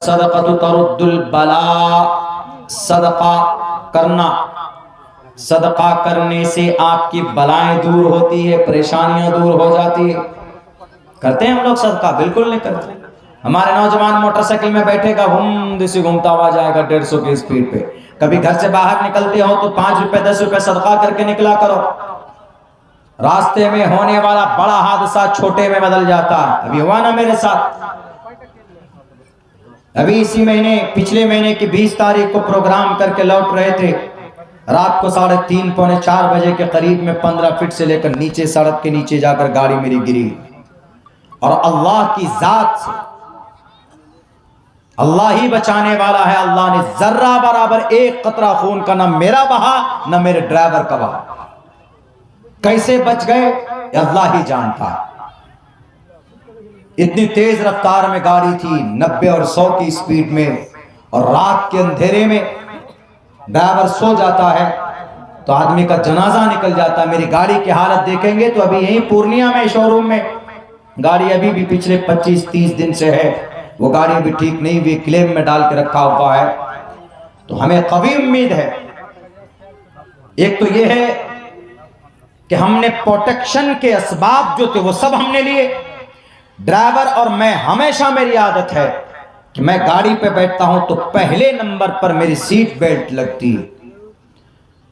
सदक़तु तरुद्दुल बला, सदका करना, सदका करने से आपकी बलाएं दूर होती है, परेशानियां दूर हो जाती है। करते हैं हम लोग सदका? बिल्कुल नहीं करते। हमारे नौजवान मोटरसाइकिल में बैठेगा, घूम दिसी घूमता हुआ जाएगा 150 की स्पीड पे। कभी घर से बाहर निकलते हो तो 5 रुपए 10 रुपए सदका करके निकला करो। रास्ते में होने वाला बड़ा हादसा छोटे में बदल जाता है। अभी हुआ ना मेरे साथ, अभी इसी महीने, पिछले महीने की 20 तारीख को प्रोग्राम करके लौट रहे थे। रात को 3:30 पौने 4 बजे के करीब में 15 फीट से लेकर नीचे, सड़क के नीचे जाकर गाड़ी मेरी गिरी। और अल्लाह की जात से, अल्लाह ही बचाने वाला है। अल्लाह ने जर्रा बराबर एक कतरा खून का ना मेरा बहा ना मेरे ड्राइवर का बहा। कैसे बच गए अल्लाह ही जानता है। इतनी तेज रफ्तार में गाड़ी थी, 90 और 100 की स्पीड में, और रात के अंधेरे में ड्राइवर सो जाता है तो आदमी का जनाजा निकल जाता है। मेरी गाड़ी की हालत देखेंगे तो अभी यहीं पूर्णिया में शोरूम में गाड़ी अभी भी पिछले 25-30 दिन से है, वो गाड़ी अभी ठीक नहीं हुई, क्लेम में डाल के रखा हुआ है। तो हमें कभी उम्मीद है, एक तो ये है कि हमने प्रोटेक्शन के असबाब जो थे वो सब हमने लिए। ड्राइवर और मैं, हमेशा मेरी आदत है कि मैं गाड़ी पे बैठता हूं तो पहले नंबर पर मेरी सीट बेल्ट लगती है,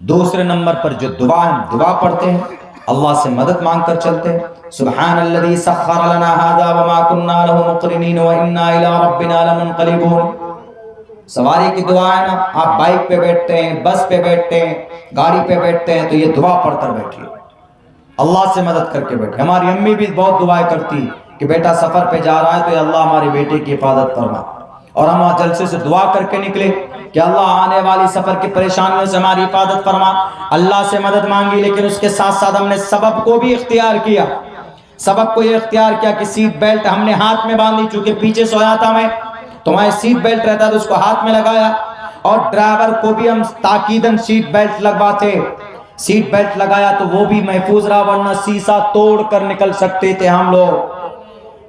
दूसरे नंबर पर जो दुआ पढ़ते हैं, अल्लाह से मदद मांगकर चलते हैं। सुब्हानल्लज़ी सख्खर लना हाज़ा व मा कुन्ना लहु मुक़रिनीन व इन्ना इला रब्बिना लमुनक़लिबून। सवारी की दुआ है ना, आप बाइक पे बैठते हैं, बस पे बैठते हैं, गाड़ी पे बैठते हैं तो ये दुआ पढ़कर बैठिए, अल्लाह से मदद करके बैठे। हमारी अम्मी भी बहुत दुआएं करती कि बेटा सफर पे जा रहा है तो अल्लाह हमारे बेटे की हिफाजत फरमा, और हम वहां जलसे से दुआ करके निकले कि अल्लाह आने वाली सफर की परेशानियों से हमारी हिफाजत फरमा। अल्लाह से मदद मांगी, लेकिन उसके साथ साथ हमने सबब को भी इख्तियार किया। सबब को ये इख्तियार किया कि सीट बेल्ट हमने हाथ में बांधी, चूंकि पीछे सोया था मैं तो वहां सीट बेल्ट रहता था, उसको हाथ में लगाया, और ड्राइवर को भी हम ताकीदन सीट बेल्ट लगवाते। सीट बेल्ट लगाया तो वो भी महफूज रहा, वरना शीशा तोड़ कर निकल सकते थे हम लोग।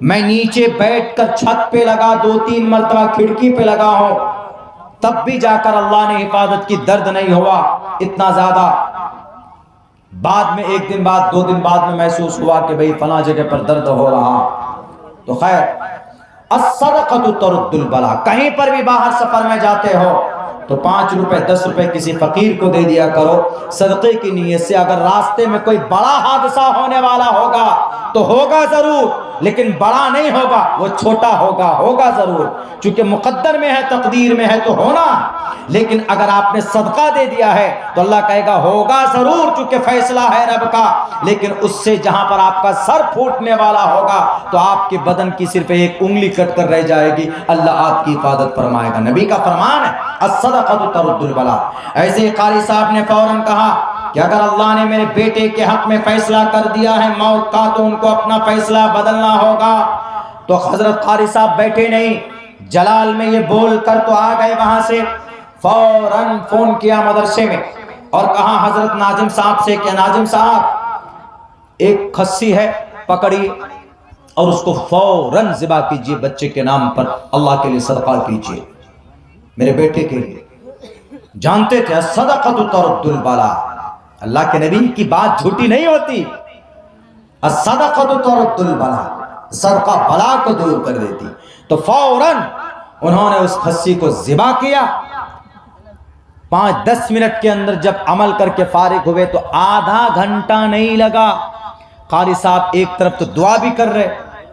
मैं नीचे बैठकर छत पे लगा, 2-3 मरतबा खिड़की पे लगा हूं, तब भी जाकर अल्लाह ने हिफाजत की, दर्द नहीं हुआ इतना ज्यादा। बाद में 1 दिन बाद 2 दिन बाद में महसूस हुआ कि भाई फला जगह पर दर्द हो रहा। तो खैर, अस्सदक़तु तरुद्दुल बला, कहीं पर भी बाहर सफर में जाते हो तो 5 रुपए 10 रुपए किसी फकीर को दे दिया करो सदक़े की नीयत से। अगर रास्ते में कोई बड़ा हादसा होने वाला होगा तो होगा जरूर, लेकिन बड़ा नहीं होगा, वो छोटा होगा, होगा जरूर, क्योंकि मुकद्दर में है, तकदीर में है तो होना। लेकिन अगर आपने सदका दे दिया है तो अल्लाह कहेगा होगा जरूर, क्योंकि फैसला है रब का। लेकिन उससे जहां पर आपका सर फूटने वाला होगा तो आपके बदन की सिर्फ एक उंगली कट कर रह जाएगी, अल्लाह आपकी हिफाजत फरमाएगा। नबी का फरमान है अस्सदक़तु तरुद्दुल बला। ऐसे कारी साहब ने फौरन कहा कि अगर अल्लाह ने मेरे बेटे के हक में फैसला कर दिया है मौत का तो उनको अपना फैसला बदलना होगा। तो हजरत कारी साहब बैठे नहीं, जलाल में ये बोल कर तो आ गए वहां से, फौरन फोन किया मदरसे में और कहा हजरत नाजिम साहब से कि नाजिम साहब एक खस्सी है, पकड़िए और उसको फौरन ज़िबा कीजिए, बच्चे के नाम पर अल्लाह के लिए सदका कीजिए, मेरे बेटे के लिए। जानते थे अस्सदक़तु तरुद्दुल बला, अल्लाह के नबी की बात झूठी नहीं होती। अस्सदक़तु तरुद्दुल बला, सदका बला को दूर कर देती। तो फौरन उन्होंने उस खस्सी को ज़िबा किया। 5-10 मिनट के अंदर जब अमल करके फारिग हुए तो आधा घंटा नहीं लगा। कारी साहब एक तरफ तो दुआ भी कर रहे,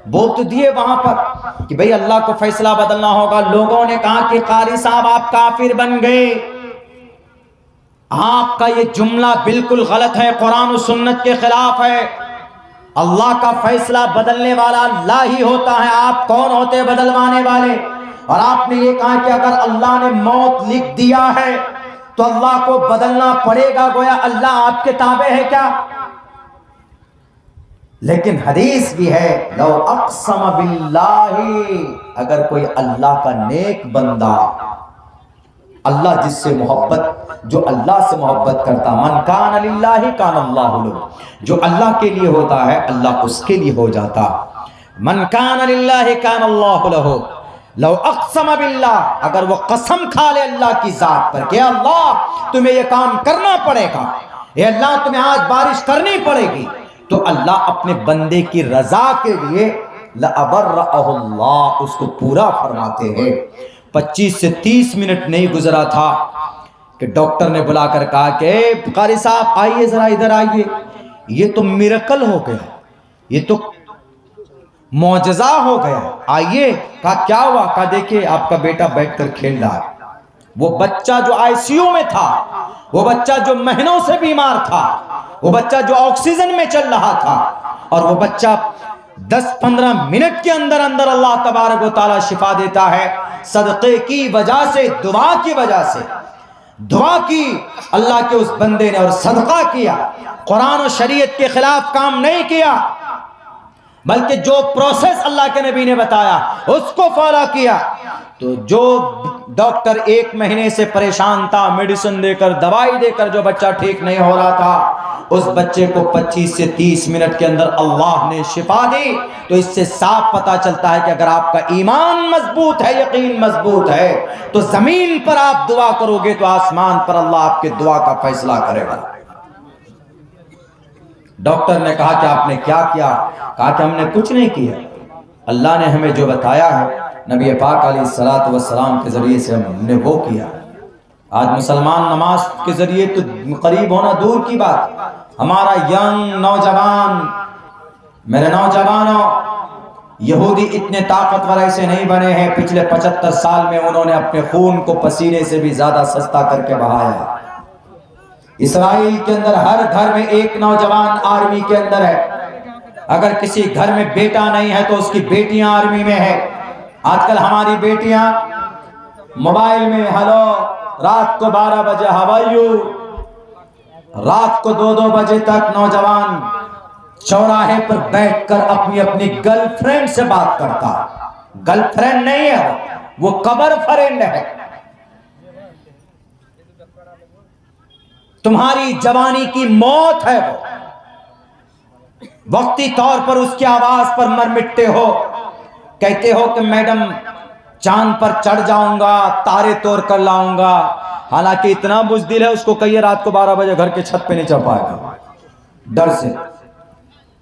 बोल तो दिए वहां पर कि भाई अल्लाह को फैसला बदलना होगा। लोगों ने कहा कि कारी साहब आप काफिर बन गए, आपका ये जुमला बिल्कुल गलत है, कुरान और सुन्नत के खिलाफ है। अल्लाह का फैसला बदलने वाला अल्लाह ही होता है, आप कौन होते हैं बदलवाने वाले। और आपने ये कहा कि अगर अल्लाह ने मौत लिख दिया है तो अल्लाह को बदलना पड़ेगा, गोया अल्लाह आपके ताबे है क्या। लेकिन हदीस भी है, लो अक़सम बिल्लाहि, अगर कोई अल्लाह का नेक बंदा, अल्लाह जिससे मोहब्बत, जो अल्लाह से मोहब्बत करता, मन कान लिल्लाहि कान अल्लाहु लहु, जो अल्लाह के लिए होता है अल्लाह उसके लिए हो जाता। मन कान लिल्लाहि कान अल्लाहु लहु, लो अक़सम बिल्लाह, अगर वो कसम खा ले अल्लाह की जात पर कि अल्लाह तुम्हें ये काम करना पड़ेगा, ये अल्लाह तुम्हें आज बारिश करनी पड़ेगी, तो अल्लाह अपने बंदे की रजा के लिए लअबर्रअहुल्लाह उसको पूरा फरमाते हैं। 25 से 30 मिनट नहीं गुजरा था कि डॉक्टर ने बुलाकर कहा कि कारी साहब आइए जरा इधर आइए, ये तो मिरेकल हो गया, ये तो मौजज़ा हो गया, आइए। कहा क्या हुआ? कहा देखिए आपका बेटा बैठकर खेल रहा है। वो बच्चा जो आईसीयू में था, वो बच्चा जो महीनों से बीमार था, वो बच्चा जो ऑक्सीजन में चल रहा था, और वो बच्चा 10-15 मिनट के अंदर अंदर अल्लाह तबारक व तआला शिफा देता है। सदक़े की वजह से, दुआ की वजह से, दुआ की अल्लाह के उस बंदे ने और सदका किया, कुरान और शरीयत के खिलाफ काम नहीं किया, बल्कि जो प्रोसेस अल्लाह के नबी ने बताया उसको फॉलो किया। तो जो डॉक्टर 1 महीने से परेशान था, मेडिसिन देकर, दवाई देकर जो बच्चा ठीक नहीं हो रहा था, उस बच्चे को 25 से 30 मिनट के अंदर अल्लाह ने शिफा दी। तो इससे साफ पता चलता है कि अगर आपका ईमान मजबूत है, यकीन मजबूत है, तो जमीन पर आप दुआ करोगे तो आसमान पर अल्लाह आपके दुआ का फैसला करेगा। डॉक्टर ने कहा कि आपने क्या किया? कहा कि हमने कुछ नहीं किया, अल्लाह ने हमें जो बताया है नबी पाक अलैहिस्सलातु वस्सलाम के जरिए से हमने वो किया। आज मुसलमान नमाज के जरिए तो करीब होना दूर की बात, हमारा यंग नौजवान, मेरे नौजवानों, यहूदी इतने ताकतवर ऐसे नहीं बने हैं। पिछले 75 साल में उन्होंने अपने खून को पसीने से भी ज्यादा सस्ता करके बहाया। इसराइल के अंदर हर घर में एक नौजवान आर्मी के अंदर है। अगर किसी घर में बेटा नहीं है तो उसकी बेटियां आर्मी में है। आजकल हमारी बेटियां मोबाइल में हेलो, रात को 12 बजे हाउ आर यू, रात को 2-2 बजे तक नौजवान चौराहे पर बैठकर अपनी अपनी गर्लफ्रेंड से बात करता। गर्लफ्रेंड नहीं है वो कबर फ्रेंड है। तुम्हारी जवानी की मौत है वो, वक्ती तौर पर उसकी आवाज पर मर मिटते हो। कहते हो कि मैडम चांद पर चढ़ जाऊंगा, तारे तोड़ कर लाऊंगा, हालांकि इतना बुज़दिल है उसको कहिए रात को 12 बजे घर के छत पे नहीं चढ़ पाएगा डर से।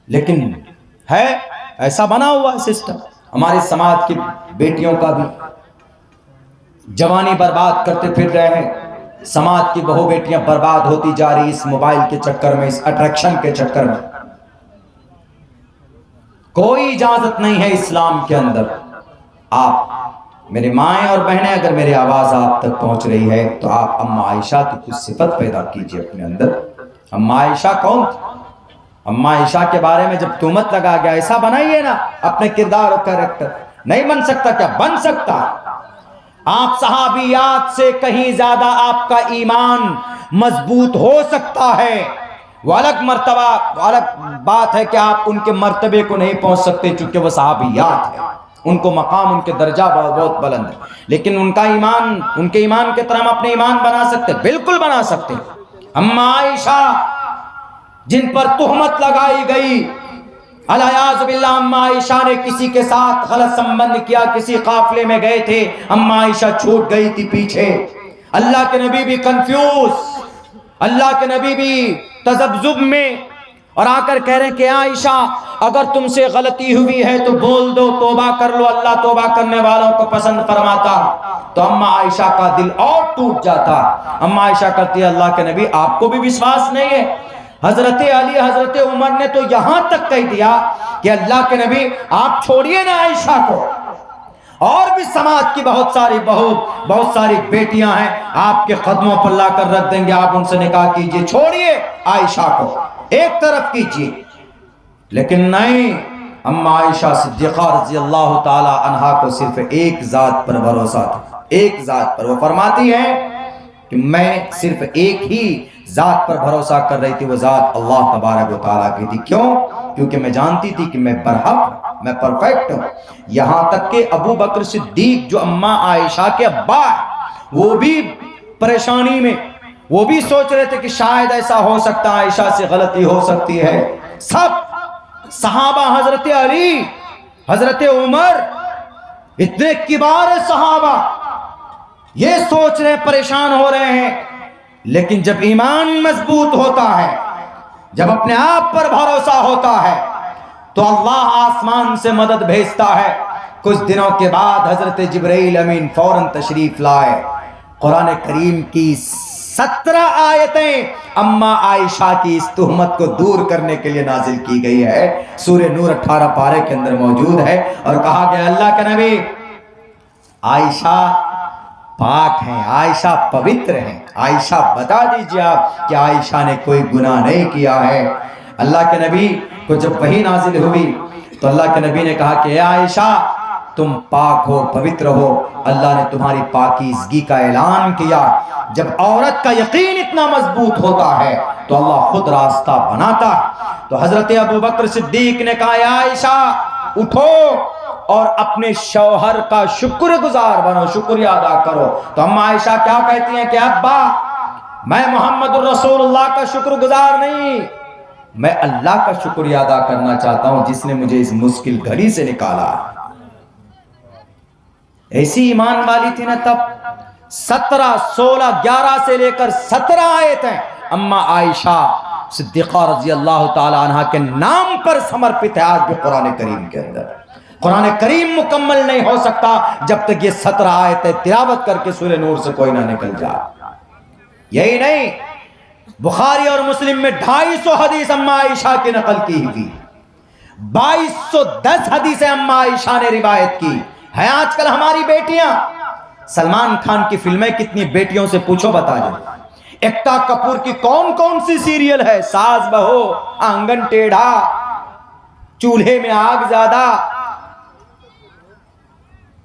लेकिन है ऐसा बना हुआ सिस्टम। हमारे समाज की बेटियों का भी जवानी बर्बाद करते फिर रहे हैं। समाज की बहु बेटियां बर्बाद होती जा रही इस मोबाइल के चक्कर में, इस अट्रैक्शन के चक्कर में। कोई इजाजत नहीं है इस्लाम के अंदर। आप मेरे माएँ और बहनें, अगर मेरी आवाज आप तक पहुंच रही है तो आप अम्मा आयशा की कुछ सिफत पैदा कीजिए अपने अंदर। अम्मा आयशा कौन थी? अम्मा आयशा के बारे में जब तुहमत लगा गया, ऐसा बनाइए ना अपने किरदार और कैरेक्टर। नहीं बन सकता क्या? बन सकता। आप सहाबियात से कहीं ज्यादा आपका ईमान मजबूत हो सकता है। वो अलग मर्तबा, अलग बात है कि आप उनके मर्तबे को नहीं पहुंच सकते क्योंकि वो सहाबियात है, उनको मकाम, उनके दर्जा बहुत बुलंद है। लेकिन उनका ईमान, उनके ईमान की तरह हम अपने ईमान बना सकते, बिल्कुल बना सकते। अम्मा आयशा जिन पर तुहमत लगाई गई, अलियाज़ बिल्लाह, अम्मा आयशा ने किसी के साथ गलत संबंध किया, किसी काफिले में गए थे, अम्मा आयशा छूट गई थी पीछे। अल्लाह के नबी भी कंफ्यूज, अल्लाह के नबी भी तजब्जुब में, और आकर कह रहे हैं कि आयशा अगर तुमसे गलती हुई है तो बोल दो, तौबा कर लो, अल्लाह तौबा करने वालों को पसंद फरमाता। तो अम्मा आयशा का दिल और टूट जाता। अम्मा आयशा कहती है अल्लाह के नबी आपको भी विश्वास नहीं है? हजरत अली, हजरत उमर ने तो यहां तक कह दिया कि अल्लाह के नबी आप छोड़िए ना आयशा को, और भी समाज की बहुत सारी बहू, बहुत सारी बेटियां हैं, आपके कदमों पर लाकर रख देंगे, आप उनसे निकाह कीजिए, छोड़िए आयशा को, एक तरफ कीजिए। लेकिन नहीं, अम्मा आयशा सिद्दीक़ा रज़ी अल्लाह ताला अन्हा को सिर्फ एक जात पर भरोसा था, एक जात पर। वो फरमाती है कि मैं सिर्फ एक ही जात पर भरोसा कर रही थी, वो जात अल्लाह तबारक व तआला की थी। क्यों? क्योंकि मैं जानती थी कि मैं बरहक, मैं परफेक्ट हूँ। यहां तक कि अबू बकर सिद्दीक जो अम्मा आयशा के अब्बा, वो भी परेशानी में, वो भी सोच रहे थे कि शायद ऐसा हो सकता है, आयशा से गलती हो सकती है। सब सहाबा, हजरत अली, हजरत उमर, इतने किबार सहाबा ये सोच रहे, परेशान हो रहे हैं, लेकिन जब ईमान मजबूत होता है, जब अपने आप पर भरोसा होता है, तो अल्लाह आसमान से मदद भेजता है। कुछ दिनों के बाद हजरत जिब्राइल अमीन फौरन तशरीफ लाए। कुरान करीम की 17 आयतें अम्मा आयशा की इस तुहमत को दूर करने के लिए नाजिल की गई है। सूरह नूर 18 पारे के अंदर मौजूद है और कहा गया अल्लाह के नबी आयशा पाक हैं, आयशा पवित्र हैं। आयशा बता दीजिए आप कि आयशा ने कोई गुनाह नहीं किया है। अल्लाह के नबी को जब वही नाजिल हुई तो अल्लाह के नबी ने कहा कि आयशा तुम पाक हो, पवित्र हो, अल्लाह ने तुम्हारी पाकीज़गी का ऐलान किया। जब औरत का यकीन इतना मजबूत होता है तो अल्लाह खुद रास्ता बनाता है। तो हजरत अबू बकर सिद्दीक ने कहा आयशा उठो और अपने शौहर का शुक्रगुजार बनो, शुक्रिया अदा करो। तो अम्मा आयशा क्या कहती हैं कि अब्बा मैं मोहम्मद रसूलुल्लाह का शुक्रगुजार नहीं, मैं अल्लाह का शुक्रिया अदा करना चाहता हूं जिसने मुझे इस मुश्किल घड़ी से निकाला। ऐसी ईमान वाली थी ना तब। 17, 16, 11 से लेकर 17 आयतें अम्मा आयशा सिद्दीक़ा रज़ी अल्लाह ताला अन्हा के नाम पर समर्पित है आज भी कुरान करीम के अंदर। कुरान करीम मुकम्मल नहीं हो सकता जब तक ये 17 आयतें तिलावत करके सूरह नूर से कोई ना निकल जाए। यही नहीं, बुखारी और मुस्लिम में 250 हदीस अम्मा आयशा की नकल की हुई, 2210 हदीसें अम्मा आयशा ने रिवायत की है। आजकल हमारी बेटियां, सलमान खान की फिल्में कितनी बेटियों से पूछो बता दे। एकता कपूर की कौन कौन सी सीरियल है, सास बहू, आंगन टेढ़ा, चूल्हे में आग ज्यादा,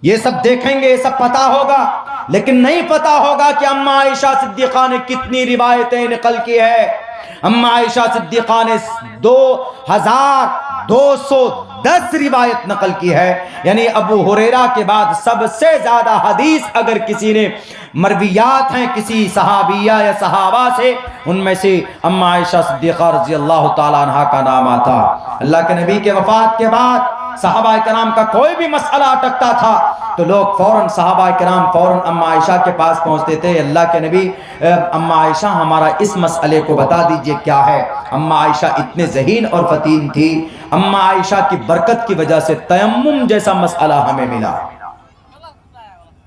ये सब देखेंगे, ये सब पता होगा, लेकिन नहीं पता होगा कि अम्मा आयशा सिद्दीक़ा ने कितनी रिवायतें नकल की है। अम्मा आयशा सिद्दीक़ा ने 2210 रिवायत नकल की है। यानी अबू हुरैरा के बाद सबसे ज्यादा हदीस अगर किसी ने मरवियात हैं किसी सहाबिया या सहाबा से, उनमें से अम्मा आयशा सिद्दीक़ा रज़ी अल्लाह ताला अन्हा का नाम आता। अल्लाह के नबी के वफात के बाद सहाबा कराम का कोई भी मसला अटकता था तो लोग फौरन सहाबा कराम फौरन अम्मा आयशा के पास पहुंचते थे। अल्लाह के नबी अम्मा आयशा हमारा इस मसले को बता दीजिए क्या है। अम्मा आयशा इतने ज़हीन और फतीन थी, अम्मा आयशा की बरकत की वजह से तयम्मुम जैसा मसला हमें मिला।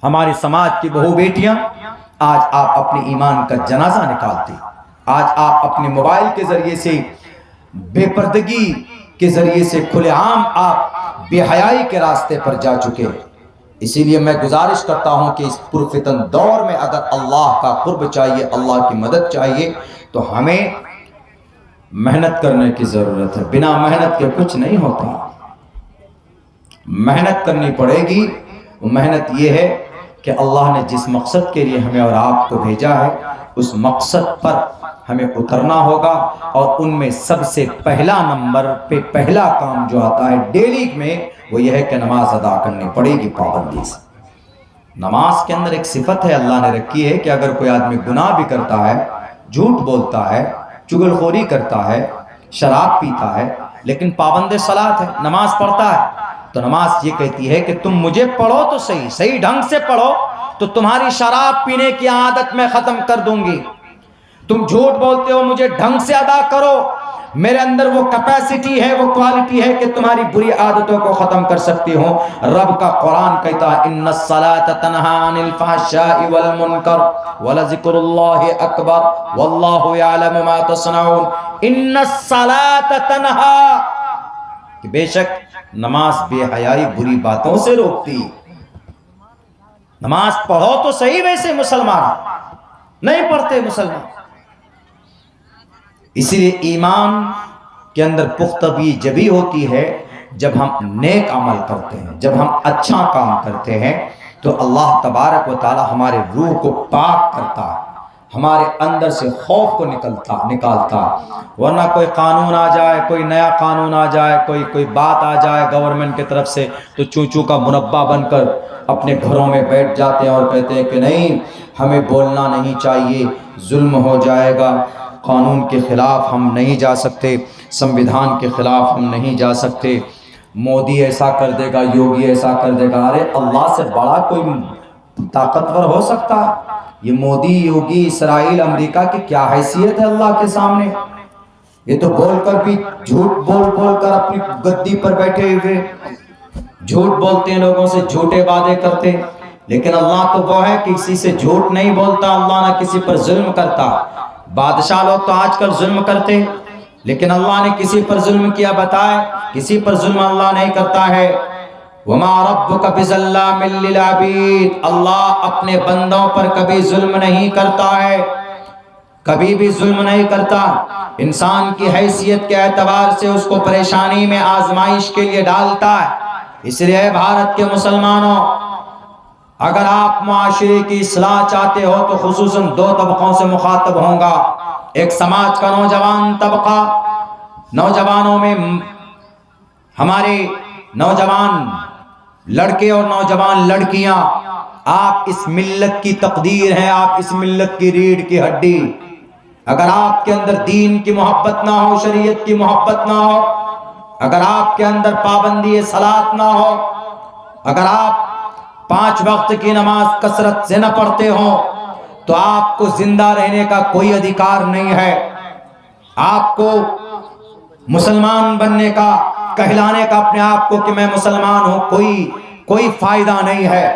हमारे समाज की बहू बेटियां आज आप अपने ईमान का जनाजा निकालती, आज आप अपने मोबाइल के जरिए से बेपर्दगी के जरिए से खुलेआम आप बेहयाई के रास्ते पर जा चुके। इसीलिए मैं गुजारिश करता हूं कि इस पुरफितन दौर में अगर अल्लाह का कुर्ब चाहिए, अल्लाह की मदद चाहिए, तो हमें मेहनत करने की जरूरत है। बिना मेहनत के कुछ नहीं होता, मेहनत करनी पड़ेगी। मेहनत ये है कि अल्लाह ने जिस मकसद के लिए हमें और आपको भेजा है उस मकसद पर हमें उतरना होगा। और उनमें सबसे पहला नंबर पे पहला काम जो आता है डेली में वो यह है कि नमाज अदा करनी पड़ेगी पाबंदी से। नमाज के अंदर एक सिफत है अल्लाह ने रखी है कि अगर कोई आदमी गुनाह भी करता है, झूठ बोलता है, चुगलखोरी करता है, शराब पीता है, लेकिन पाबंद सलात है, नमाज पढ़ता है, तो नमाज ये कहती है कि तुम मुझे पढ़ो तो सही, सही ढंग से पढ़ो तो तुम्हारी शराब पीने की आदत मैं खत्म कर दूंगी। तुम झूठ बोलते हो, मुझे ढंग से अदा करो, मेरे अंदर वो कैपेसिटी है, वो क्वालिटी है कि तुम्हारी बुरी आदतों को खत्म कर सकती हो। रब का कुरान कहता है इन्नस्सलात तन्हा अनिल फहशाइ वल मुनकर वलज़िक्रुल्लाहि अकबर वल्लाहु यअलमु मा तस्नऊन। इन्नस्सलात तन्हा, कि बेशक नमाज बेहयाई बुरी बातों से रोकती। नमाज पढ़ो तो सही, वैसे मुसलमान नहीं पढ़ते मुसलमान। इसलिए ईमान के अंदर पुख्तगी जभी होती है जब हम नेक अमल करते हैं, जब हम अच्छा काम करते हैं, तो अल्लाह तबारक व ताला हमारे रूह को पाक करता है, हमारे अंदर से खौफ को निकालता। वरना कोई कानून आ जाए, कोई नया कानून आ जाए, कोई बात आ जाए गवर्नमेंट की तरफ से, तो चूचू का मुरब्बा बनकर अपने घरों में बैठ जाते हैं और कहते हैं कि नहीं हमें बोलना नहीं चाहिए, जुल्म हो जाएगा, कानून के ख़िलाफ़ हम नहीं जा सकते, संविधान के ख़िलाफ़ हम नहीं जा सकते, मोदी ऐसा कर देगा, योगी ऐसा कर देगा। अरे अल्लाह से बड़ा कोई ताकतवर हो सकता? ये मोदी, योगी, इसराइल, अमेरिका की क्या हैसियत है अल्लाह के सामने? ये तो बोलकर भी झूठ बोल बोल कर अपनी गद्दी पर बैठे हुए झूठ बोलते हैं, लोगों से झूठे वादे करते। लेकिन अल्लाह तो वो है कि किसी से झूठ नहीं बोलता, अल्लाह ना किसी पर जुल्म करता। बादशाह लोग तो आजकल जुल्म करते, लेकिन अल्लाह ने किसी पर जुल्म किया बताए? किसी पर जुल्म अल्लाह नहीं करता है। वमा रब्बुका बिज़ल्लामिल लिल अबीद, अल्लाह अपने बंदों पर कभी जुल्म नहीं करता है, कभी भी जुल्म नहीं करता। इंसान की हैसियत के एतबार से उसको परेशानी में, आजमाइश के लिए डालता है। इसलिए भारत के मुसलमानों, अगर आप मुआशरे की इस्लाह चाहते हो तो खुसूसन दो तबकों से मुखातब होगा। एक समाज का नौजवान तबका, नौजवानों में हमारे नौजवान लड़के और नौजवान लड़कियां, आप इस मिल्लत की तकदीर हैं, आप इस मिल्लत की रीढ़ की हड्डी। अगर आपके अंदर दीन की मोहब्बत ना हो, शरीयत की मोहब्बत ना हो, अगर आपके अंदर पाबंदी सलात ना हो, अगर आप 5 वक्त की नमाज कसरत से न पढ़ते हो, तो आपको जिंदा रहने का कोई अधिकार नहीं है। आपको मुसलमान बनने का, कहलाने का अपने आप को कि मैं मुसलमान हूं, कोई फायदा नहीं है।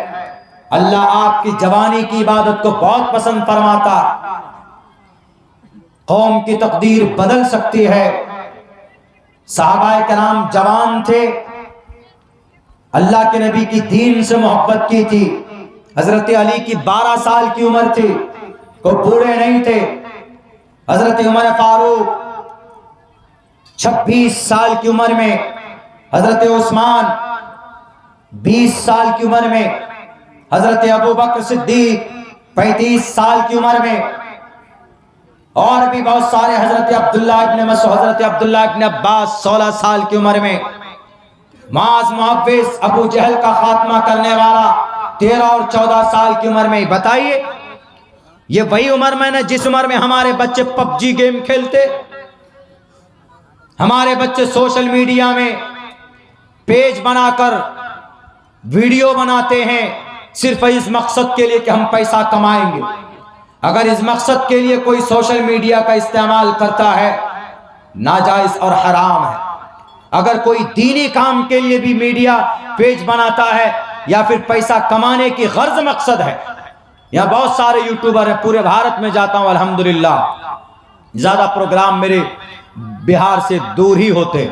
अल्लाह आपकी जवानी की इबादत को बहुत पसंद फरमाता। कौम की तकदीर बदल सकती है। सहाबाए कराम जवान थे, अल्लाह के नबी की दीन से मोहब्बत की थी। हजरत अली की 12 साल की उम्र थी, कोई बूढ़े नहीं थे। हजरत उमर फारूक 26 साल की उम्र में, हजरत उस्मान 20 साल की उम्र में, हजरत अबू बकर सिद्दीक 35 साल की उम्र में, और भी बहुत सारे, हजरत अब्दुल्ला इब्न मसूद, हजरत अब्दुल्ला इब्न अब्बास 16 साल की उम्र में, माज मुहव्विस अबू जहल का खात्मा करने वाला 13 और 14 साल की उम्र में। बताइए, ये वही उम्र में ना जिस उम्र में हमारे बच्चे पबजी गेम खेलते, हमारे बच्चे सोशल मीडिया में पेज बनाकर वीडियो बनाते हैं सिर्फ इस मकसद के लिए कि हम पैसा कमाएंगे। अगर इस मकसद के लिए कोई सोशल मीडिया का इस्तेमाल करता है, नाजायज और हराम है। अगर कोई दीनी काम के लिए भी मीडिया पेज बनाता है या फिर पैसा कमाने की गर्ज मकसद है, यहाँ बहुत सारे यूट्यूबर हैं, पूरे भारत में जाता हूँ अल्हम्दुलिल्लाह, ज्यादा प्रोग्राम मेरे बिहार से दूर ही होते,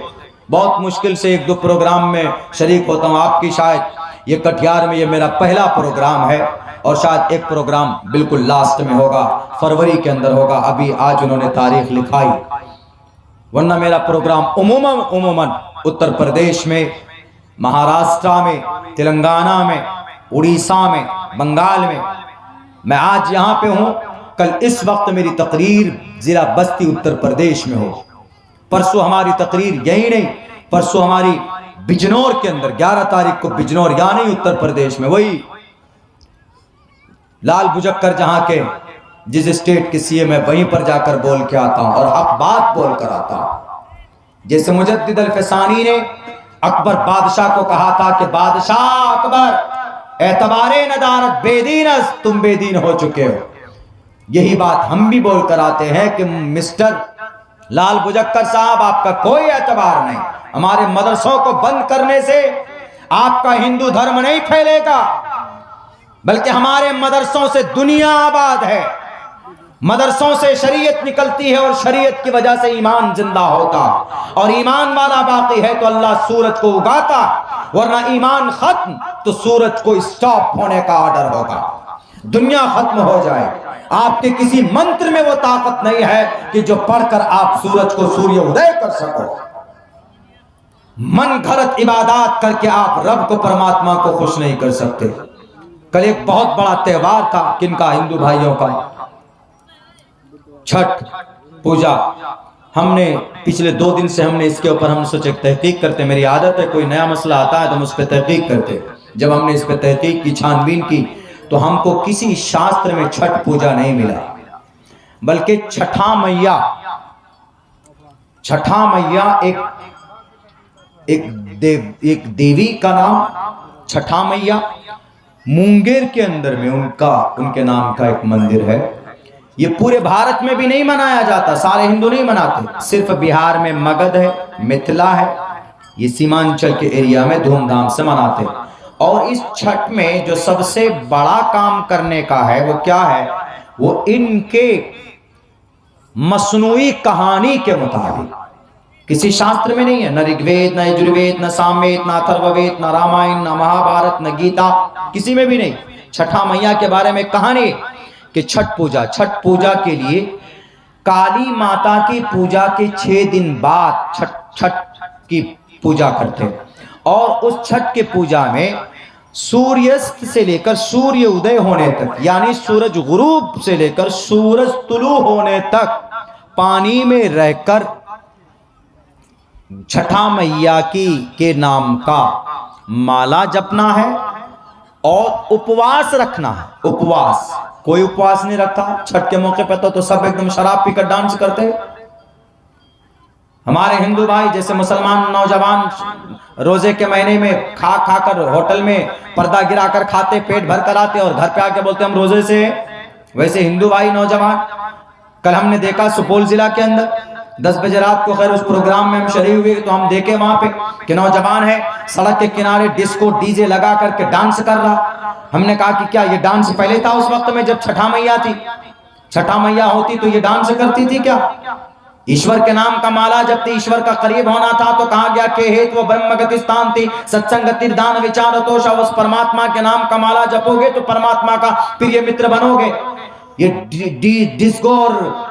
बहुत मुश्किल से 1-2 प्रोग्राम में शरीक होता हूँ। आपकी शायद ये कटिहार में ये मेरा पहला प्रोग्राम है, और शायद एक प्रोग्राम बिल्कुल लास्ट में होगा, फरवरी के अंदर होगा। अभी आज उन्होंने तारीख लिखाई, वरना मेरा प्रोग्राम उमूमन उत्तर प्रदेश में, महाराष्ट्र में, तेलंगाना में, उड़ीसा में, बंगाल में। मैं आज यहाँ पे हूँ, कल इस वक्त मेरी तकरीर जिला बस्ती उत्तर प्रदेश में हो। परसों हमारी तकरीर यही नहीं, परसों हमारी बिजनौर के अंदर 11 तारीख को बिजनौर, यानी उत्तर प्रदेश में, वही लाल बुजक्कर जहां के जिस स्टेट के सीएम है, वहीं पर जाकर बोल के आता हूं और हक बात बोल कर आता हूं। जैसे मुजद्दिद अल-फसानी ने अकबर बादशाह को कहा था कि बादशाह अकबर, एतबारे नदारत बेदीनस, तुम बेदीन हो चुके हो। यही बात हम भी बोल कर आते हैं कि मिस्टर लाल बुजक्कर साहब, आपका कोई एतबार नहीं। हमारे मदरसों को बंद करने से आपका हिंदू धर्म नहीं फैलेगा, बल्कि हमारे मदरसों से दुनिया आबाद है। मदरसों से शरीयत निकलती है और शरीयत की वजह से ईमान जिंदा होता, और ईमान वाला बाकी है तो अल्लाह सूरज को उगाता, वरना ईमान खत्म तो सूरज को स्टॉप होने का ऑर्डर होगा, दुनिया खत्म हो जाए। आपके किसी मंत्र में वो ताकत नहीं है कि जो पढ़कर आप सूरज को सूर्य उदय कर सको। मन घड़त इबादत करके आप रब को, परमात्मा को खुश नहीं कर सकते। कल एक बहुत बड़ा त्योहार था, किनका? हिंदू भाइयों का, छठ पूजा। हमने पिछले 2 दिन से हमने इसके ऊपर हम सोचे तहकीक करते, मेरी आदत है कोई नया मसला आता है तो हम उस पर तहकीक करते। जब हमने इस पर तहकीक की, छानबीन की, तो हमको किसी शास्त्र में छठ पूजा नहीं मिला, बल्कि छठा मैया एक एक देवी का नाम छठा मैया, मुंगेर के अंदर में उनके नाम का एक मंदिर है। ये पूरे भारत में भी नहीं मनाया जाता, सारे हिंदू नहीं मनाते, सिर्फ बिहार में मगध है, मिथिला है, ये सीमांचल के एरिया में धूमधाम से मनाते हैं। और इस छठ में जो सबसे बड़ा काम करने का है वो क्या है, वो इनके मसनूई कहानी के मुताबिक, किसी शास्त्र में नहीं है, न ऋग्वेद, न यजुर्वेद, न सामवेद, न अथर्ववेद, न रामायण, न महाभारत, न गीता, किसी में भी नहीं। छठा मैया के बारे में कहानी कि छठ पूजा के लिए काली माता की पूजा के 6 दिन बाद छठ की पूजा करते हैं। और उस छठ के पूजा में सूर्यास्त से लेकर सूर्य उदय होने तक, यानी सूरज गुरूब से लेकर सूरज तुलू होने तक पानी में रहकर छठा मैया के नाम का माला जपना है और उपवास रखना है। उपवास, कोई उपवास नहीं रखता छठ के मौके पर, तो सब एकदम शराब पीकर डांस करते हैं। हमारे हिंदू भाई जैसे मुसलमान नौजवान रोजे के महीने में खा कर होटल में पर्दा गिराकर खाते, पेट भर कर आते और घर पे आके बोलते हम रोजे से हैं, वैसे हिंदू भाई नौजवान, कल हमने देखा सुपौल जिला के अंदर 10 बजे रात को, खैर उस प्रोग्राम में हम शरीक हुए तो हम देखे वहां पे कि नौजवान है सड़क के किनारे डिस्को डीजे लगा करके डांस कर रहा। हमने कहा कि क्या ये डांस पहले था उस वक्त में जब छठा मैया थी? छठा मैया होती तो ये डांस करती थी क्या? ईश्वर के नाम का माला जब थी, ईश्वर का करीब होना था तो कहा गया कि हेत वो ब्रह्मगति स्थान थी, सत्संगति दान विचार तोष, उस परमात्मा के नाम का माला जपोगे तो परमात्मा का प्रिय मित्र बनोगे। ये डिस्को और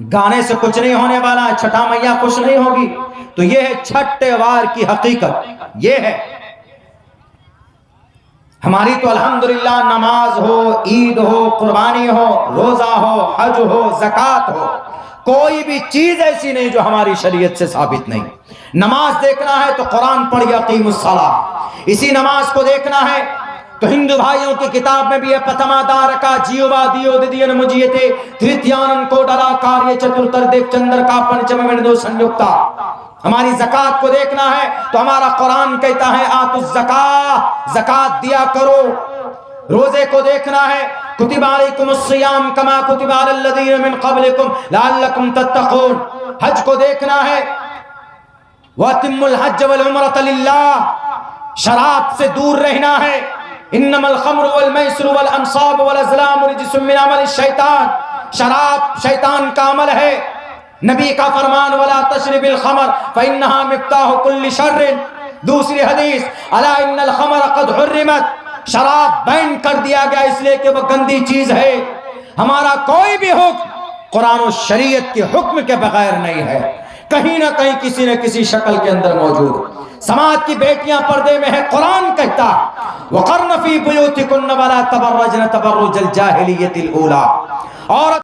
गाने से कुछ नहीं होने वाला है, छठा मैया खुश नहीं होगी। तो ये है छठ त्योहार की हकीकत, ये है हमारी। तो अल्हम्दुलिल्लाह नमाज हो, ईद हो, कुर्बानी हो, रोजा हो, हज हो, ज़कात हो, कोई भी चीज ऐसी नहीं जो हमारी शरीयत से साबित नहीं। नमाज देखना है तो कुरान पढ़िए, अक़ीमुस्सलाह, इसी नमाज को देखना है तो हिंदू भाइयों की किताब में भी है, प्रथमादार का जीवा दियो दिदियन मुजियते तृतीयानन को डरा कार्य चतुर्थर देव चंद्र का पंचम विंदो संयुक्ता। हमारी ज़कात को देखना है तो हमारा कुरान कहता है आतुज़ ज़कात, ज़कात दिया करो। रोजे को देखना है, कुतिबा अलैकुमुस्सियाम कमा कुतिबा अलल्लज़ीना मिन क़ब्लिकुम लअल्लकुम तत्तक़ून। हज को देखना है, वअतिम्मुल हज्ज वल उम्रता लिल्लाह, शराब से दूर रहना है। इन्नमल खम्रु वल मैसिरु वल अंसाब वल अज़लामु रिज्सुम मिन अमलि शैतान, शराब शैतान का अमल है। नबी का फरमान वला तशरिबिल खमर फइन्नहा मिफ्ताहु कुल्लि शर्रिन। दूसरी हदीस अला इन्नल खमर क़द हुर्रिमत, शराब बैन कर दिया गया इसलिए कि वह गंदी चीज है। हमारा कोई भी हुक्म कुरान और शरीयत के हुक्म के बगैर नहीं है, कहीं ना कहीं किसी न किसी शक्ल के अंदर मौजूद। समाज की बेटियां पर्दे में है, कुरान कहता वक़र्न फ़ी बुयूतिकुन्न वला तबर्रजन तबर्रुजल जाहिलियतिल ऊला। और